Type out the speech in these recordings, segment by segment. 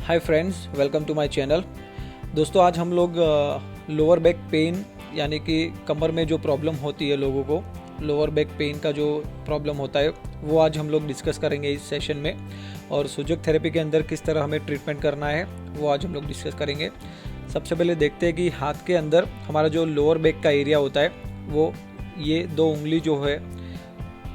Hi friends, welcome to my channel. दोस्तों, आज हम लोग लोअर बैक पेन यानी कि कमर में जो प्रॉब्लम होती है लोगों को, लोअर बैक पेन का जो प्रॉब्लम होता है वो आज हम लोग डिस्कस करेंगे इस सेशन में। और सुजोग थेरेपी के अंदर किस तरह हमें ट्रीटमेंट करना है वो आज हम लोग डिस्कस करेंगे। सबसे पहले देखते हैं कि हाथ के अंदर हमारा जो लोअर बैक का एरिया होता है वो ये दो उंगली जो है,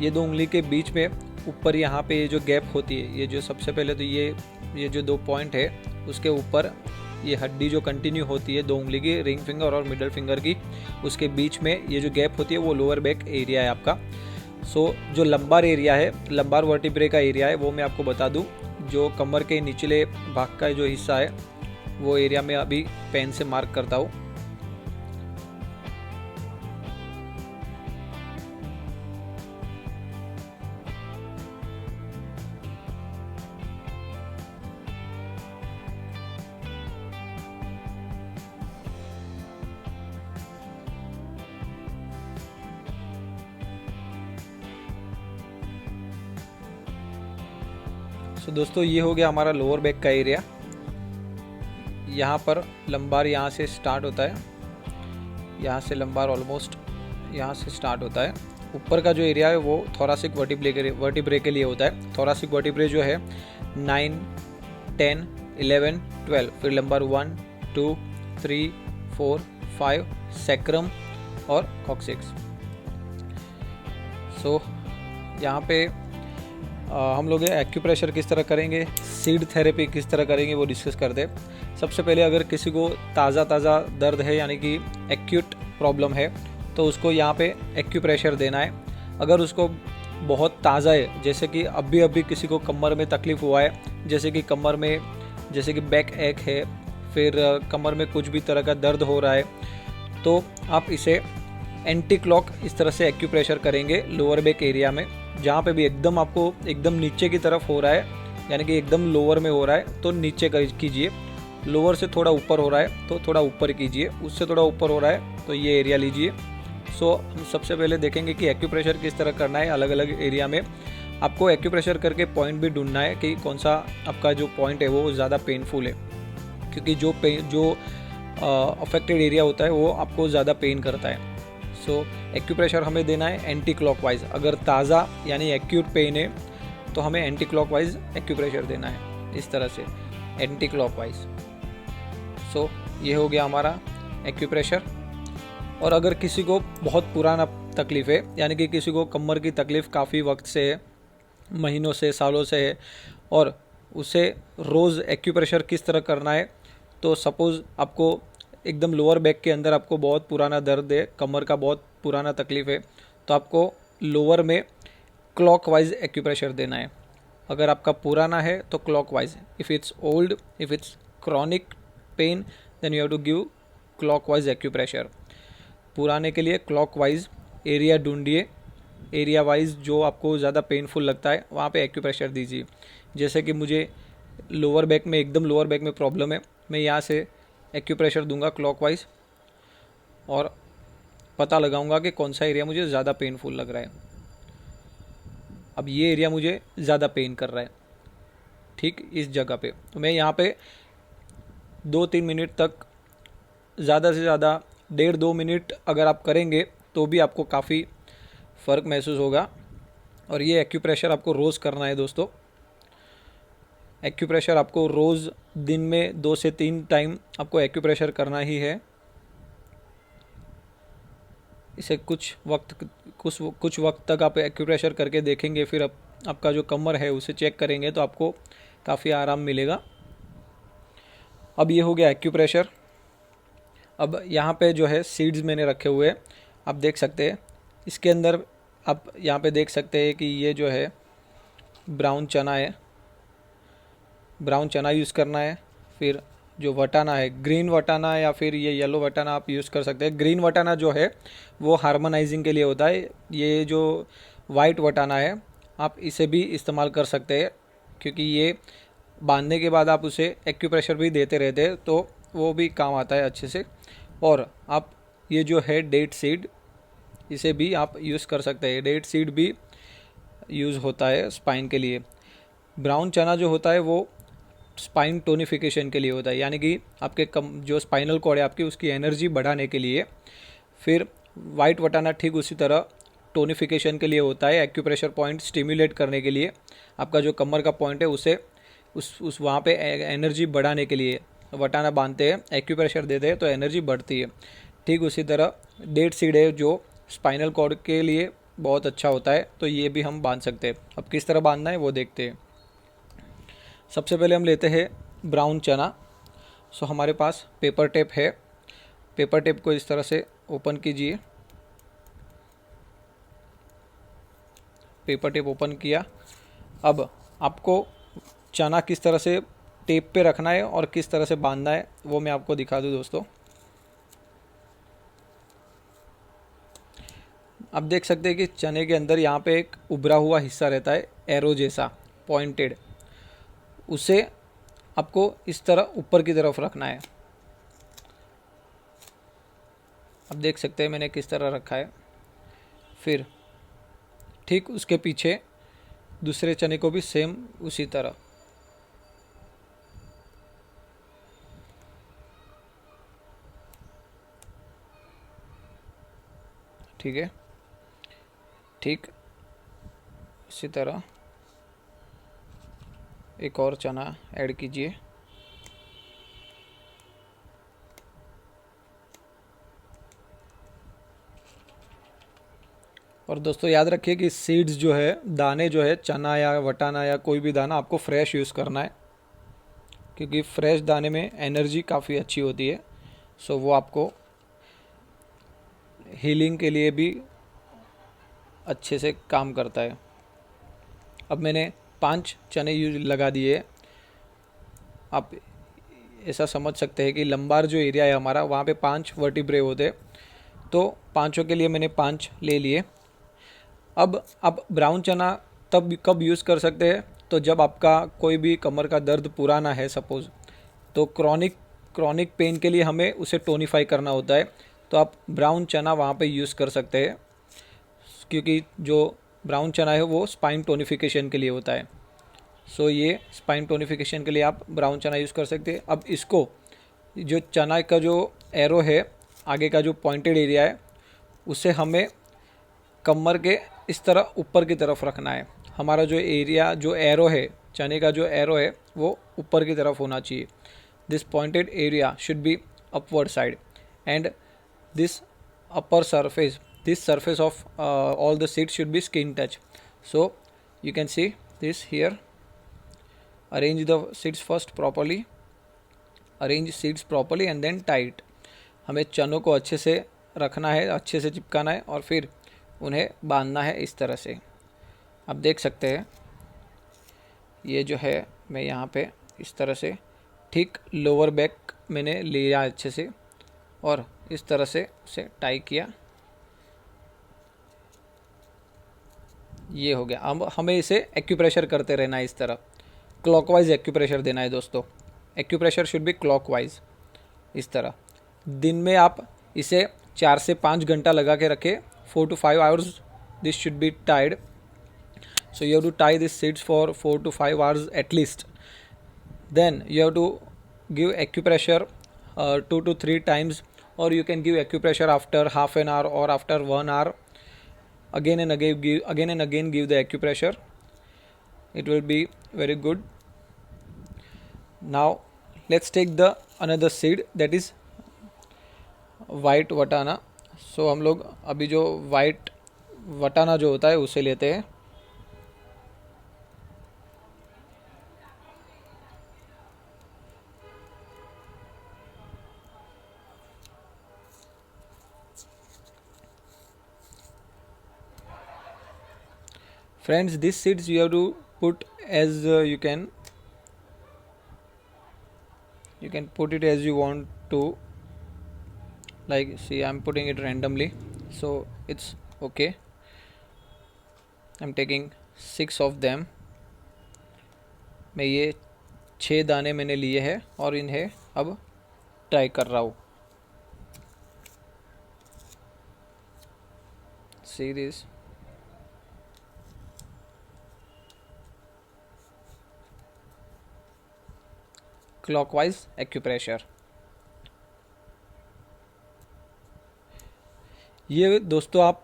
ये दो उंगली के बीच में ऊपर यहाँ पे ये जो गैप होती है, ये जो सबसे पहले तो ये जो दो पॉइंट है उसके ऊपर ये हड्डी जो कंटिन्यू होती है दो उंगली की, रिंग फिंगर और मिडल फिंगर की, उसके बीच में ये जो गैप होती है वो लोअर बैक एरिया है आपका। जो लंबार एरिया है, लंबार वर्टिब्रे का एरिया है, वो मैं आपको बता दूं। जो कमर के निचले भाग का जो हिस्सा है वो एरिया में अभी पेन से मार्क करता हूँ। दोस्तों, ये हो गया हमारा लोअर बैक का एरिया। यहाँ पर लंबार यहाँ से स्टार्ट होता है, यहाँ से लंबार ऑलमोस्ट यहाँ से स्टार्ट होता है। ऊपर का जो एरिया है वो थोरासिक वर्टिब्रे के लिए होता है। थोरासिक वर्टिब्रे जो है 9, 10, 11, 12, फिर लंबार 1, 2, 3, 4, 5, सैक्रम और कॉक्सिक्स। यहाँ पे हम लोग एक्यूप्रेशर किस तरह करेंगे, सीड थेरेपी किस तरह करेंगे वो डिस्कस करते हैं। सबसे पहले अगर किसी को ताज़ा दर्द है यानी कि एक्यूट प्रॉब्लम है तो उसको यहाँ पे एक्यूप्रेशर देना है। अगर उसको बहुत ताज़ा है, जैसे कि अभी किसी को कमर में तकलीफ़ हुआ है, जैसे कि बैक एक है, फिर कमर में कुछ भी तरह का दर्द हो रहा है, तो आप इसे एंटी क्लॉक इस तरह से एक्यूप्रेशर करेंगे लोअर बैक एरिया में। जहाँ पे भी आपको एकदम नीचे की तरफ हो रहा है यानी कि एकदम लोअर में हो रहा है तो नीचे कीजिए, लोअर से थोड़ा ऊपर हो रहा है तो थोड़ा ऊपर कीजिए, उससे थोड़ा ऊपर हो रहा है तो ये एरिया लीजिए। हम सबसे पहले देखेंगे कि एक्यूप्रेशर किस तरह करना है। अलग अलग एरिया में आपको एक्यूप्रेशर करके पॉइंट भी ढूंढना है कि कौन सा आपका जो पॉइंट है वो ज़्यादा पेनफुल है, क्योंकि जो अफेक्टेड एरिया होता है वो आपको ज़्यादा पेन करता है। एक्यूप्रेशर हमें देना है एंटी क्लॉकवाइज। अगर ताज़ा यानी एक्यूट पेन है तो हमें एंटी क्लॉकवाइज एक्यूप्रेशर देना है, इस तरह से एंटी क्लॉकवाइज। ये हो गया हमारा एक्यूप्रेशर। और अगर किसी को बहुत पुराना तकलीफ़ है यानी कि किसी को कमर की तकलीफ़ काफ़ी वक्त से है, महीनों से सालों से है, और उसे रोज़ एक्यूप्रेशर किस तरह करना है, तो सपोज़ आपको एकदम लोअर बैक के अंदर आपको बहुत पुराना दर्द है, कमर का बहुत पुराना तकलीफ़ है, तो आपको लोअर में क्लॉकवाइज एक्यूप्रेशर देना है। अगर आपका पुराना है तो clockwise, if it's old, if it's chronic pain, then you have to give clockwise acupressure. पुराने के लिए क्लॉकवाइज एरिया ढूंढिए, एरिया वाइज जो आपको ज़्यादा पेनफुल लगता है वहाँ पे एक्यूप्रेशर दीजिए। जैसे कि मुझे एकदम लोअर बैक में प्रॉब्लम है, मैं यहाँ से एक्यूप्रेशर दूंगा क्लॉकवाइज और पता लगाऊंगा कि कौन सा एरिया मुझे ज़्यादा पेनफुल लग रहा है। अब ये एरिया मुझे ज़्यादा पेन कर रहा है, ठीक इस जगह पे, तो मैं यहाँ पे 2-3 मिनट तक, ज़्यादा से ज़्यादा 1.5-2 मिनट अगर आप करेंगे तो भी आपको काफ़ी फ़र्क महसूस होगा। और ये एक्यूप्रेशर आपको रोज़ करना है दोस्तों। एक्यूप्रेशर आपको रोज़ दिन में 2 से 3 टाइम आपको एक्यूप्रेशर करना ही है। इसे कुछ वक्त तक आप एक्यूप्रेशर करके देखेंगे, फिर आपका जो कमर है उसे चेक करेंगे तो आपको काफ़ी आराम मिलेगा। अब ये हो गया एक्यूप्रेशर। अब यहाँ पे जो है सीड्स मैंने रखे हुए हैं, आप देख सकते हैं। इसके अंदर आप यहाँ पे देख सकते हैं कि ये जो है ब्राउन चना है, ब्राउन चना यूज़ करना है। फिर जो वटाना है, ग्रीन वटाना या फिर ये येलो वटाना आप यूज़ कर सकते हैं। ग्रीन वटाना जो है वो हार्मोनाइजिंग के लिए होता है। ये जो वाइट वटाना है आप इसे भी इस्तेमाल कर सकते हैं, क्योंकि ये बांधने के बाद आप उसे एक्यूप्रेशर भी देते रहते हैं तो वो भी काम आता है अच्छे से। और आप ये जो है डेट सीड, इसे भी आप यूज़ कर सकते हैं। डेट सीड भी यूज़ होता है स्पाइन के लिए। ब्राउन चना जो होता है वो स्पाइन टोनिफिकेशन के लिए होता है, यानी कि आपके जो स्पाइनल कॉर्ड है आपकी उसकी एनर्जी बढ़ाने के लिए। फिर वाइट वटाना ठीक उसी तरह टोनिफिकेशन के लिए होता है, एक्यूप्रेशर पॉइंट स्टिमुलेट करने के लिए। आपका जो कमर का पॉइंट है उसे उस वहाँ पे एनर्जी बढ़ाने के लिए वटाना बांधते हैं, एक्यूप्रेशर देते हैं तो एनर्जी बढ़ती है। ठीक उसी तरह डेट सीड है जो स्पाइनल कॉर्ड के लिए बहुत अच्छा होता है, तो ये भी हम बांध सकते हैं। अब किस तरह बांधना है वो देखते हैं। सबसे पहले हम लेते हैं ब्राउन चना। सो हमारे पास पेपर टेप है, पेपर टेप को इस तरह से ओपन कीजिए। पेपर टेप ओपन किया। अब आपको चना किस तरह से टेप पे रखना है और किस तरह से बांधना है वो मैं आपको दिखा दूँ दोस्तों। आप देख सकते हैं कि चने के अंदर यहाँ पे एक उभरा हुआ हिस्सा रहता है, एरो जैसा पॉइंटेड, उसे आपको इस तरह ऊपर की तरफ रखना है। आप देख सकते हैं मैंने किस तरह रखा है। फिर ठीक उसके पीछे दूसरे चने को भी सेम उसी तरह। ठीक है, ठीक इसी तरह एक और चना ऐड कीजिए। और दोस्तों याद रखिए कि सीड्स जो है, दाने जो है, चना या वटाना या कोई भी दाना आपको फ्रेश यूज़ करना है, क्योंकि फ्रेश दाने में एनर्जी काफ़ी अच्छी होती है। सो वो आपको हीलिंग के लिए भी अच्छे से काम करता है। अब मैंने 5 चने यूज लगा दिए। आप ऐसा समझ सकते हैं कि लंबार जो एरिया है हमारा, वहाँ पे 5 वर्टिब्रे होते, तो पाँचों के लिए मैंने 5 ले लिए। अब आप ब्राउन चना तब कब यूज़ कर सकते हैं, तो जब आपका कोई भी कमर का दर्द पुराना है सपोज़, तो क्रॉनिक पेन के लिए हमें उसे टोनिफाई करना होता है, तो आप ब्राउन चना वहाँ पे यूज़ कर सकते हैं, क्योंकि जो ब्राउन चना है वो स्पाइन टोनिफिकेशन के लिए होता है। सो ये स्पाइन टोनिफिकेशन के लिए आप ब्राउन चना यूज़ कर सकते हैं। अब इसको, जो चना का जो एरो है, आगे का जो पॉइंटेड एरिया है, उसे हमें कमर के इस तरह ऊपर की तरफ रखना है। हमारा जो एरिया, जो एरो है, चने का जो एरो है वो ऊपर की तरफ होना चाहिए। This pointed area should be upward side and this upper surface, this surface of all the seeds should be skin touch. So you can see this here. Arrange the seeds first properly, arrange seeds properly and then tie it. हमें चनों को अच्छे से रखना है, अच्छे से चिपकाना है और फिर उन्हें बांधना है इस तरह से। आप देख सकते हैं ये जो है, मैं यहाँ पे इस तरह से ठीक लोअर बैक मैंने लिया अच्छे से और इस तरह से उसे टाई किया। ये हो गया। अब हमें इसे एक्यूप्रेशर करते रहना है, इस तरह क्लॉकवाइज एक्यूप्रेशर देना है दोस्तों। एक्यूप्रेशर शुड बी क्लॉकवाइज, इस तरह। दिन में आप इसे 4 से 5 घंटा लगा के रखें, 4 to 5 hours this should be tied. So you have to tie this seeds for 4 to 5 hours at least. Then you have to give acupressure 2 to 3 times, or you can give acupressure after half an hour or after 1 hour. Again and again give the acupressure. It will be very good. Now let's take the another seed, that is white वटाना. So हम लोग अभी जो white वटाना जो होता है उसे लेते हैं। Friends, these seeds you have to put as you can put it as you want to. Like, see, I'm putting it randomly, so it's okay. I'm taking 6 of them. मैं ये 6 दाने मैंने लिए हैं और इन्हें अब ट्राई कर रहा हूँ। See this. Clockwise acupressure. ये दोस्तों आप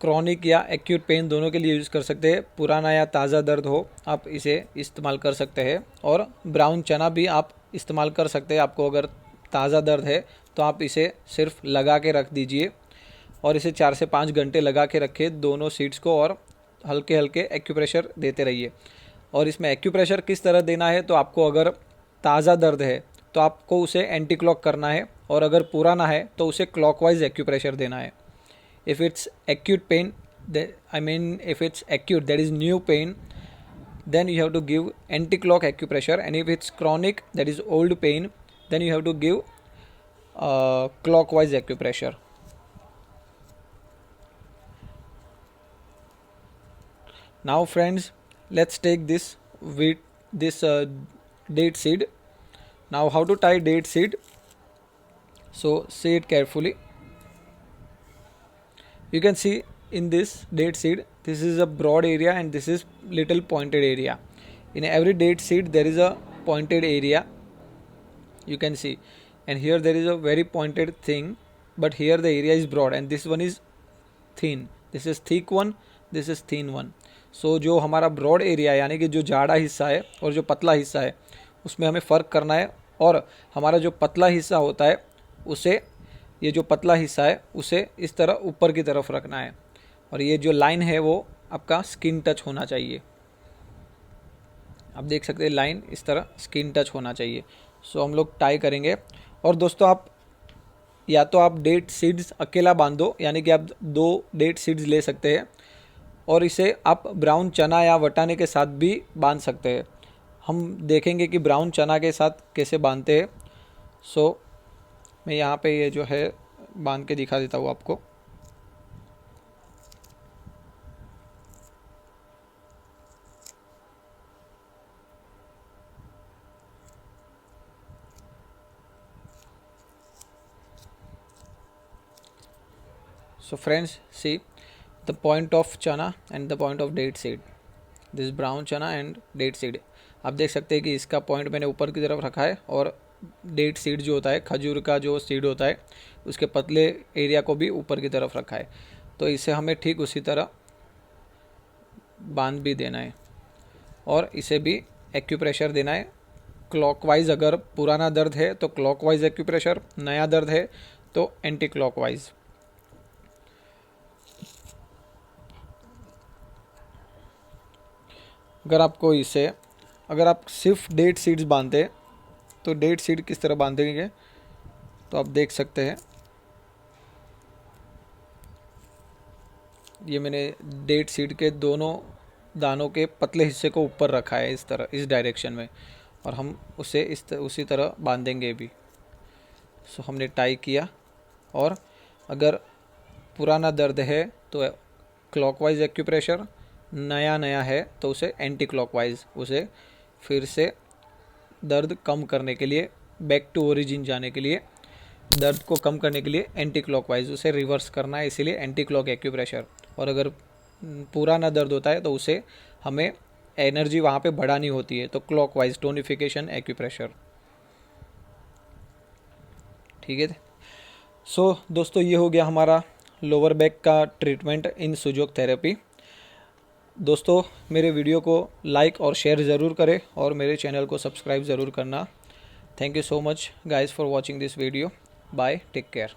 क्रॉनिक या एक्यूट पेन दोनों के लिए यूज़ कर सकते हैं। पुराना या ताज़ा दर्द हो आप इसे इस्तेमाल कर सकते हैं। और ब्राउन चना भी आप इस्तेमाल कर सकते हैं। आपको अगर ताज़ा दर्द है तो आप इसे सिर्फ लगा के रख दीजिए और इसे 4 से 5 घंटे लगा के रखिए दोनों सीड्स को, और हल्के हल्के एक्यूप्रेशर देते रहिए। और इसमें एक्यूप्रेशर किस तरह देना है, तो आपको अगर ताज़ा दर्द है तो आपको उसे एंटी क्लॉक करना है, और अगर पुराना है तो उसे क्लॉकवाइज एक्यूप्रेशर देना है। If it's acute pain, if it's acute, that is new pain, then you have to give anti-clock acupressure. And if it's chronic, that is old pain, then you have to give clockwise acupressure. Now friends, let's take this date seed. Now how to tie date seed? So see it carefully. You can see in this date seed, this is a broad area and this is little pointed area. In every date seed there is a pointed area, you can see, and here there is a very pointed thing, but here the area is broad and this one is thin. This is thick one, this is thin one. So जो हमारा broad area यानी कि जो जाड़ा हिस्सा है और जो पतला हिस्सा है उसमें हमें फ़र्क करना है, और हमारा जो पतला हिस्सा होता है उसे, ये जो पतला हिस्सा है उसे इस तरह ऊपर की तरफ रखना है, और ये जो लाइन है वो आपका स्किन टच होना चाहिए। आप देख सकते हैं लाइन इस तरह स्किन टच होना चाहिए। सो हम लोग टाई करेंगे। और दोस्तों आप या तो आप डेट सीड्स अकेला बांधो, यानी कि आप 2 डेट सीड्स ले सकते हैं और इसे आप ब्राउन चना या वटाने के साथ भी बांध सकते हैं। हम देखेंगे कि ब्राउन चना के साथ कैसे बांधते हैं। सो मैं यहाँ पे ये जो है बांध के दिखा देता हूँ आपको। So friends, see the point of chana and the point of date seed. This brown chana and date seed. आप देख सकते हैं कि इसका पॉइंट मैंने ऊपर की तरफ रखा है, और डेट सीड जो होता है, खजूर का जो सीड होता है, उसके पतले एरिया को भी ऊपर की तरफ रखा है। तो इसे हमें ठीक उसी तरह बांध भी देना है और इसे भी एक्यूप्रेशर देना है क्लॉकवाइज। अगर पुराना दर्द है तो क्लॉकवाइज एक्यूप्रेशर, नया दर्द है तो एंटी क्लॉकवाइज। अगर आप सिर्फ डेट सीड्स बांधते तो डेट सीड किस तरह बांधेंगे तो आप देख सकते हैं। ये मैंने डेट सीड के दोनों दानों के पतले हिस्से को ऊपर रखा है इस तरह, इस डायरेक्शन में, और हम उसे उसी तरह बांधेंगे भी। सो हमने टाई किया, और अगर पुराना दर्द है तो क्लॉकवाइज एक्यूप्रेशर, नया है तो उसे एंटी क्लॉकवाइज, उसे फिर से दर्द कम करने के लिए, बैक टू ओरिजिन जाने के लिए, दर्द को कम करने के लिए एंटी क्लॉकवाइज उसे रिवर्स करना है, इसीलिए एंटी क्लॉक एक्यूप्रेशर। और अगर पुराना दर्द होता है तो उसे हमें एनर्जी वहाँ पे बढ़ानी होती है, तो क्लॉकवाइज टोनिफिकेशन एक्यूप्रेशर। ठीक है। सो दोस्तों ये हो गया हमारा लोअर बैक का ट्रीटमेंट इन सुजोग थेरेपी। दोस्तों मेरे वीडियो को लाइक और शेयर ज़रूर करें और मेरे चैनल को सब्सक्राइब ज़रूर करना। Thank you so much guys for watching this video. Bye, take care.